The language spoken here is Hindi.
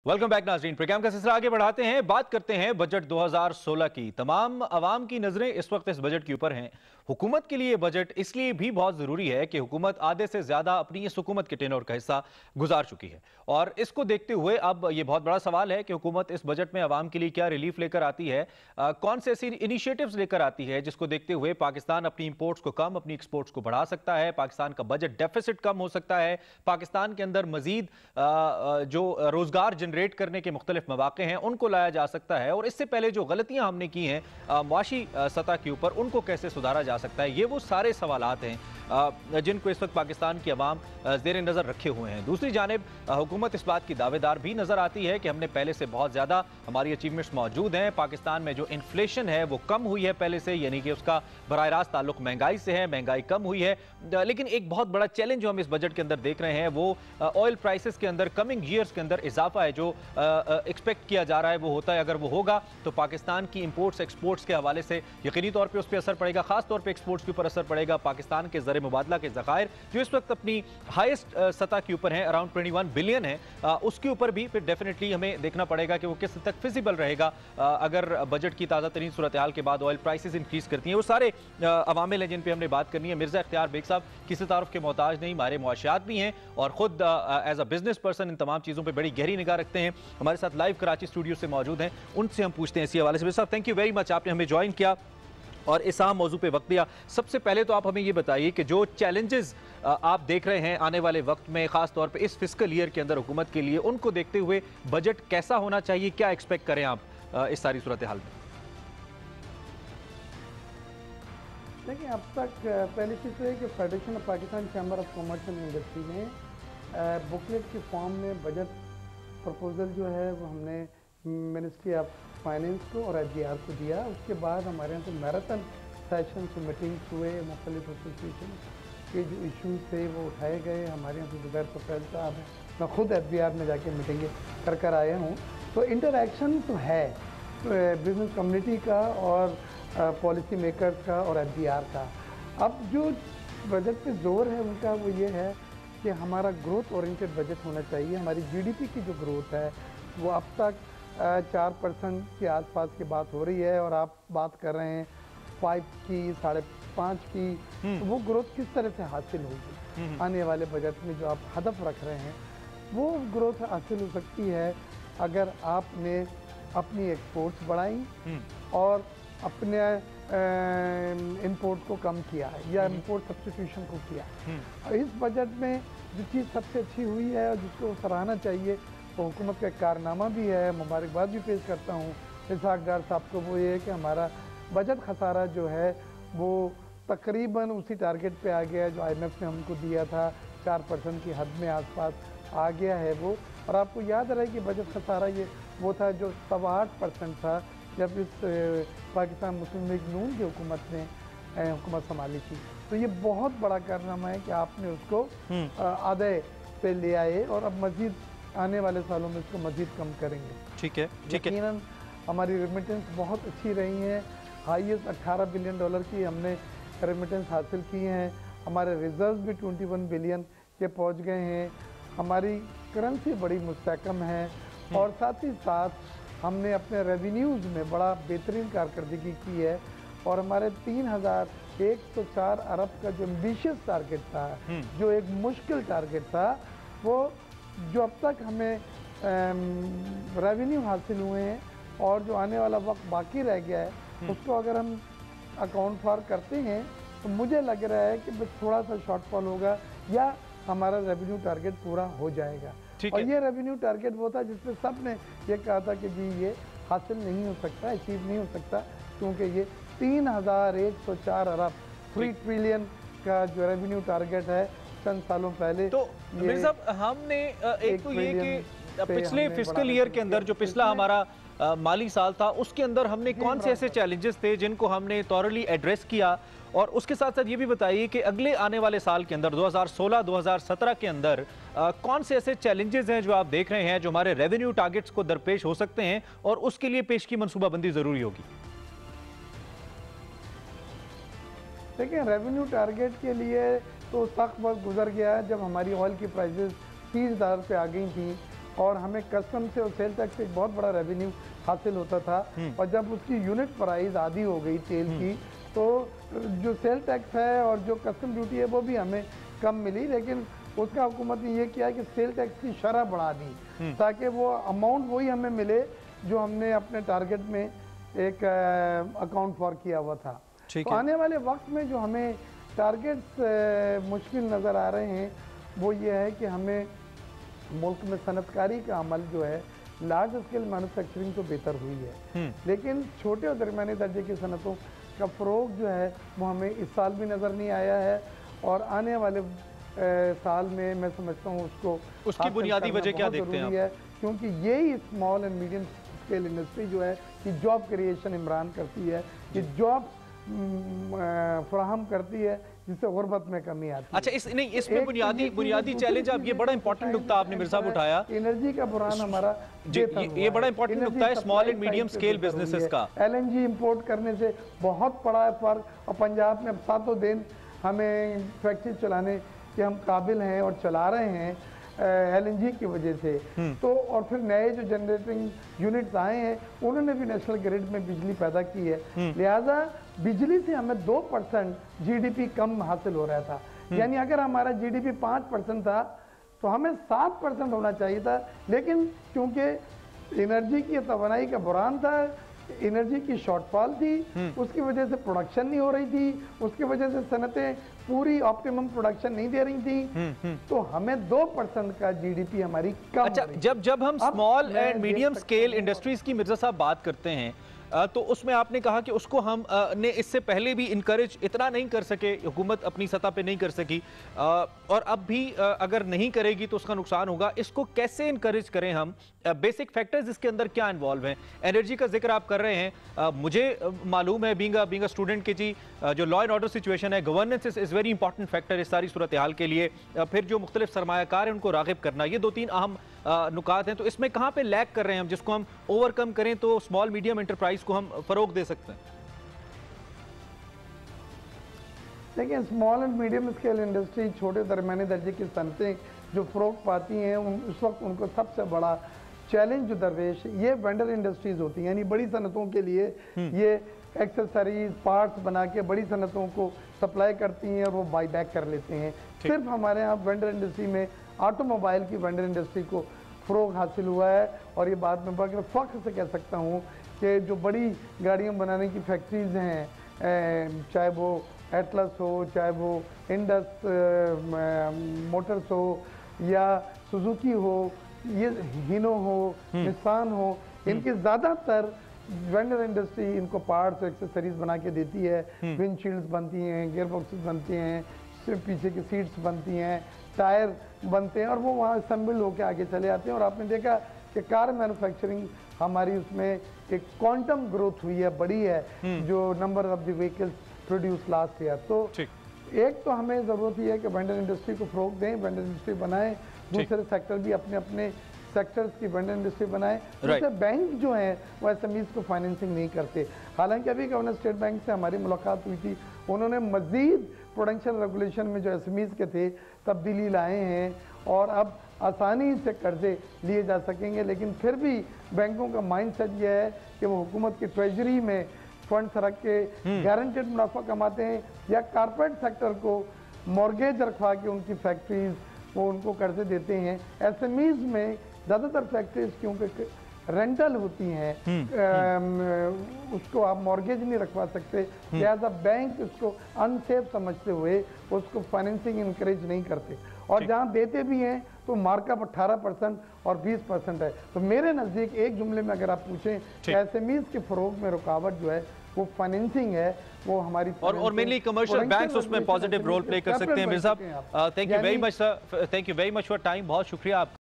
वेलकम बैक नाज़रीन। प्रोग्राम का सिलसिला आगे बढ़ाते हैं, बात करते हैं बजट 2016 की। तमाम अवाम की नजरें इस वक्त इस बजट के ऊपर हैं। हुकूमत के लिए बजट इसलिए भी बहुत जरूरी है कि हुकूमत आधे से ज्यादा अपनी इस हुकूमत के टेनोर का हिस्सा गुजार चुकी है, और इसको देखते हुए अब यह बहुत बड़ा सवाल है कि हुकूमत इस बजट में अवाम के लिए क्या रिलीफ लेकर आती है, कौन से ऐसी इनिशिएटिव्स लेकर आती है जिसको देखते हुए पाकिस्तान अपनी इंपोर्ट्स को कम, अपनी एक्सपोर्ट्स को बढ़ा सकता है, पाकिस्तान का बजट डेफिसिट कम हो सकता है, पाकिस्तान के अंदर मजीद जो रोजगार जनरेट करने के मुख्तलिफ मौके हैं उनको लाया जा सकता है, और इससे पहले जो गलतियां हमने की हैं मुआशी सतह के ऊपर उनको कैसे सुधारा जा सकता है। ये वो सारे सवालात हैं जिनको इस वक्त पाकिस्तान की अवाम जेर नज़र रखे हुए हैं। दूसरी जानिब हुकूमत इस बात की दावेदार भी नजर आती है कि हमने पहले से बहुत ज़्यादा हमारी अचीवमेंट्स मौजूद हैं। पाकिस्तान में जो इन्फ्लेशन है वो कम हुई है पहले से, यानी कि उसका बराह रास्त ताल्लुक महंगाई से है, महंगाई कम हुई है। लेकिन एक बहुत बड़ा चैलेंज जो हम इस बजट के अंदर देख रहे हैं वो ऑयल प्राइसेस के अंदर कमिंग ईयर्स के अंदर इजाफा है जो एक्सपेक्ट किया जा रहा है वो होता है। अगर वो होगा तो पाकिस्तान की इंपोर्ट्स एक्सपोर्ट्स के हवाले से यकीनी तौर पे उस पर असर पड़ेगा, खास तौर पे एक्सपोर्ट्स के ऊपर असर पड़ेगा। पाकिस्तान के ज़र मुबादला के ज़खायर जो इस वक्त अपनी हाईएस्ट सतह के ऊपर है, अराउंड 21 बिलियन है, उसके ऊपर भी फिर डेफिनेटली हमें देखना पड़ेगा कि वो किस हद तक फिजिबल रहेगा अगर बजट की ताज़ा तरीन सूरत हाल के बाद ऑयल प्राइसेस इंक्रीज करती हैं। वो सारे अवामिल हैं जिन पर हमने बात करनी है। मिर्ज़ा इख्तियार बेग साहब किसी तारुफ के मोहताज नहीं, मारे मुआशियात भी हैं और खुद एज अ बिजनेस पर्सन इन तमाम चीज़ों पर बड़ी गहरी निगाह रखते हैं। हमारे साथ लाइव कराची स्टूडियो से मौजूद हैं, उनसे हम पूछते हैं इसी हवाले से। साहब थैंक यू वेरी मच, आपने हमें ज्वाइन किया और इस अहम मौजू पे वक्त दिया। सबसे पहले तो आप हमें ये बताइए कि जो चैलेंजेस आप देख रहे हैं आने वाले वक्त में, खास तौर पे इस फिस्कल ईयर के अंदर हुकूमत के लिए, उनको देखते हुए बजट कैसा होना चाहिए, क्या एक्सपेक्ट करें आप इस सारी सूरत हाल में? देखिए, अब तक पहली चीज़ तो है कि federation of Pakistan chamber of commerce and industry ने बुकलेट के फॉर्म में बजट प्रपोजल जो है वो हमने मिनिस्ट्री ऑफ फाइनेंस को और एफडीआर को दिया। उसके बाद हमारे यहाँ से मैराथन सेशन से मीटिंग्स हुए, मुख्तलिफ एसोसिएशन के जो इशूज़ थे वो उठाए गए। हमारे यहाँ से जुबैर पटेल साहब हैं, मैं खुद एफडीआर में जाके मीटिंगें कर आया हूँ। तो इंटरेक्शन तो है बिजनेस कम्युनिटी का और पॉलिसी मेकर्स का और एफडीआर का। अब जो बजट पे जोर है उनका वो ये है कि हमारा ग्रोथ ओरिएंटेड बजट होना चाहिए। हमारी जीडीपी की जो ग्रोथ है वो अब तक 4% के आसपास की बात हो रही है और आप बात कर रहे हैं 5 की, 5.5 की। तो वो ग्रोथ किस तरह से हासिल होगी आने वाले बजट में जो आप हदफ रख रहे हैं, वो ग्रोथ हासिल हो सकती है अगर आपने अपनी एक्सपोर्ट्स बढ़ाई और अपने इंपोर्ट को कम किया है या इंपोर्ट सब्स्टिट्यूशन को किया। इस बजट में जो चीज़ सबसे अच्छी हुई है और जिसको सराहना चाहिए वो हुकूमत का कारनामा भी है, मुबारकबाद भी पेश करता हूँ इसहाक डार साहब को, वो ये है कि हमारा बजट खसारा जो है वो तकरीबन उसी टारगेट पे आ गया है जो IMF ने हमको दिया था, 4% की हद में आसपास आ गया है वो। और आपको याद रहे कि बजट खसारा ये वो था जो 8.25% था जब इस पाकिस्तान मुस्लिम लीग नून की हुकूमत ने हुकूमत संभाली थी। तो ये बहुत बड़ा कारनामा है कि आपने उसको आधे पे ले आए और अब मजीद आने वाले सालों में इसको मजीद कम करेंगे। ठीक है, ठीक है। यकीनन हमारी रेमिटेंस बहुत अच्छी रही हैं, हाईएस्ट $18 बिलियन की हमने रेमिटेंस हासिल की हैं। हमारे रिजर्व भी 21 बिलियन के पहुंच गए हैं। हमारी करेंसी बड़ी मुस्तहकम है और साथ ही साथ हमने अपने रेवेन्यूज़ में बड़ा बेहतरीन कारकर्दगी की है और हमारे 3,104 अरब का जो एम्बिशियस टारगेट था, जो एक मुश्किल टारगेट था, वो जो अब तक हमें रेवेन्यू हासिल हुए हैं और जो आने वाला वक्त बाकी रह गया है उसको अगर हम अकाउंट फॉर करते हैं तो मुझे लग रहा है कि बस थोड़ा सा शॉर्टफॉल होगा या हमारा रेवेन्यू टारगेट पूरा हो जाएगा। और ये रेवेन्यू टारगेट वो था जिसमें सब ने ये कहा था कि जी ये हासिल नहीं हो सकता, अचीव नहीं हो सकता, क्योंकि ये 3,104 अरब 3 ट्रिलियन का जो रेवेन्यू टारगेट है चंद सालों पहले। तो मिर्ज़ा साहब हमने एक तो ये कि पिछले फिस्कल ईयर के अंदर जो पिछला हमारा माली साल था उसके अंदर हमने कौन से ऐसे चैलेंजेस थे जिनको हमने थॉरली एड्रेस किया, और उसके साथ साथ ये भी बताइए कि अगले आने वाले साल के अंदर 2016-2017 के अंदर कौन से ऐसे चैलेंजेस हैं जो आप देख रहे हैं जो हमारे रेवेन्यू टारगेट्स को दरपेश हो सकते हैं और उसके लिए पेश की मनसूबाबंदी जरूरी होगी। देखिए, रेवेन्यू टारगेट के लिए तो सख्त वक्त गुजर गया है जब हमारी ऑयल की प्राइसेस $30 पे आ गई थी और हमें कस्टम से और सेल टैक्स से एक बहुत बड़ा रेवेन्यू हासिल होता था। और जब उसकी यूनिट प्राइस आधी हो गई तेल की, तो जो सेल टैक्स है और जो कस्टम ड्यूटी है वो भी हमें कम मिली, लेकिन उसका हुकूमत ने ये किया कि सेल टैक्स की शरह बढ़ा दी ताकि वो अमाउंट वही हमें मिले जो हमने अपने टारगेट में एक अकाउंट फॉर किया हुआ था। तो आने वाले वक्त में जो हमें टारगेट्स मुश्किल नज़र आ रहे हैं वो ये है कि हमें मुल्क में सनतकारी का अमल जो है, लार्ज स्केल मैन्युफैक्चरिंग तो बेहतर हुई है, लेकिन छोटे और दरमियाने दर्जे की सनतों का फ़रोग जो है वो हमें इस साल भी नज़र नहीं आया है। और आने वाले साल में मैं समझता हूँ उसकी बुनियादी वजह क्या देखते हैं आप? क्योंकि यही small and medium scale industry जो है कि जॉब क्रिएशन इमरान करती है, कि जॉब फराहम करती है, जिससे गुर्बत में कमी आती है। अच्छा, इसमें बुनियादी चैलेंज, अब ये बड़ा इंपॉर्टेंट नुकता आपने मिर्जा उठाया, एनर्जी का बुरान हमारा ये बड़ा इंपॉर्टेंट नुकता है small and medium scale businesses का। LNG इंपोर्ट करने से बहुत पड़ा है फर्क, और पंजाब में अब 7 दिन हमें फैक्ट्री चलाने के हम काबिल हैं और चला रहे हैं LNG की वजह से। तो और फिर नए जो जनरेटिंग यूनिट्स आए हैं उन्होंने भी नेशनल ग्रिड में बिजली पैदा की है, लिहाजा बिजली से हमें 2% GDP कम हासिल हो रहा था। यानी अगर हमारा GDP 5% था तो हमें 7% होना चाहिए था, लेकिन क्योंकि एनर्जी की तवानाई का बुरान था, एनर्जी की शॉर्टफॉल थी, उसकी वजह से प्रोडक्शन नहीं हो रही थी, उसकी वजह से सनतें पूरी ऑप्टिमम प्रोडक्शन नहीं दे रही थी, तो हमें 2% का GDP हमारी कम। अच्छा, जब हम small and medium scale industries की मिर्जा साहब बात करते हैं तो उसमें आपने कहा कि उसको हम ने इससे पहले भी इनकरेज इतना नहीं कर सके, हुकूमत अपनी सतह पे नहीं कर सकी, और अब भी अगर नहीं करेगी तो उसका नुकसान होगा। इसको कैसे इनकरेज करें हम? बेसिक फैक्टर्स इसके अंदर क्या इन्वॉल्व हैं? एनर्जी का जिक्र आप कर रहे हैं, मुझे मालूम है बीइंग अ स्टूडेंट कि जी जो लॉ एंड ऑर्डर सिचुएशन है, governance is very important factor इस सारी सूरत हाल के लिए। फिर जो मुख्तलिफ सरमायाकार हैं उनको राग़िब करना, ये 2-3 अहम नुकात हैं। तो इसमें कहाँ पे लैग कर रहे हैं हम, जिसको हम ओवरकम करें तो स्मॉल मीडियम एंटरप्राइज को हम फरोग दे सकते हैं? देखिए, small and medium scale industry, छोटे दरमियाने दर्जे की सनतें जो फ़रोग पाती हैं, उस वक्त उनको सबसे बड़ा चैलेंज जो दरपेश ये वेंडर इंडस्ट्रीज होती हैं। यानी बड़ी सनतों के लिए ये एक्सेसरीज पार्ट्स बना के बड़ी सनतों को सप्लाई करती हैं और वो बाई बैक कर लेते हैं। सिर्फ हमारे यहाँ वेंडर इंडस्ट्री में ऑटोमोबाइल की वेंडर इंडस्ट्री को फ़रोग हासिल हुआ है, और ये बात मैं बड़े फ़ख्र से कह सकता हूँ कि जो बड़ी गाड़ियाँ बनाने की फैक्ट्रीज़ हैं, चाहे वो एटलस हो, चाहे वो इंडस मोटर्स हो या सुजुकी हो, ये हिनो हो, निसान हो, इनकी ज़्यादातर वेंडर इंडस्ट्री इनको पार्ट्स और एक्सेसरीज बना के देती है। विंडशील्ड्स बनती हैं, गियर बॉक्सेस बनते हैं, पीछे की सीट्स बनती हैं, टायर बनते हैं, और वो वहाँ असेंबल होकर आगे चले आते हैं। और आपने देखा कि कार मैन्युफैक्चरिंग हमारी उसमें एक क्वांटम ग्रोथ हुई है, बढ़ी है, जो number of the vehicles produce last year. तो एक तो हमें ज़रूरत ही है कि वेंडर इंडस्ट्री को फ़रोग दें, वेंडर इंडस्ट्री बनाएं, दूसरे सेक्टर भी अपने अपने सेक्टर्स की वेंडर इंडस्ट्री बनाएं। जैसे बैंक जो हैं वो SMEs को फाइनेंसिंग नहीं करते। हालांकि अभी गवर्नर स्टेट बैंक से हमारी मुलाकात हुई थी, उन्होंने मज़ीद प्रोडेंशियल रेगुलेशन में जो SMEs के थे तब्दीली लाए हैं, और अब आसानी से कर्जे लिए जा सकेंगे। लेकिन फिर भी बैंकों का माइंड सेट ये है कि वो हुकूमत की ट्रेजरी में फंड्स रख के गारंटेड मुनाफा कमाते हैं, या कारपोरेट सेक्टर को मॉर्गेज रखवा के उनकी फैक्ट्रीज वो उनको कर्जे देते हैं। SMEs में ज़्यादातर फैक्ट्रीज क्योंकि रेंटल होती हैं, उसको आप मॉर्गेज नहीं रखवा सकते, लिहाजा बैंक उसको अनसेफ समझते हुए उसको फाइनेंसिंग इनकरेज नहीं करते, और जहाँ देते भी हैं तो मार्कअप 18% और 20% है। तो मेरे नज़दीक एक जुमले में अगर आप पूछें, SMEs के फ़रोग में रुकावट जो है वो फाइनेंसिंग है, वो हमारी और मेनली कमर्शियल बैंक्स उसमें पॉजिटिव रोल प्ले कर सकते हैं। मिर्जा साहब, thank you very much sir, thank you very much for time, बहुत शुक्रिया आपका।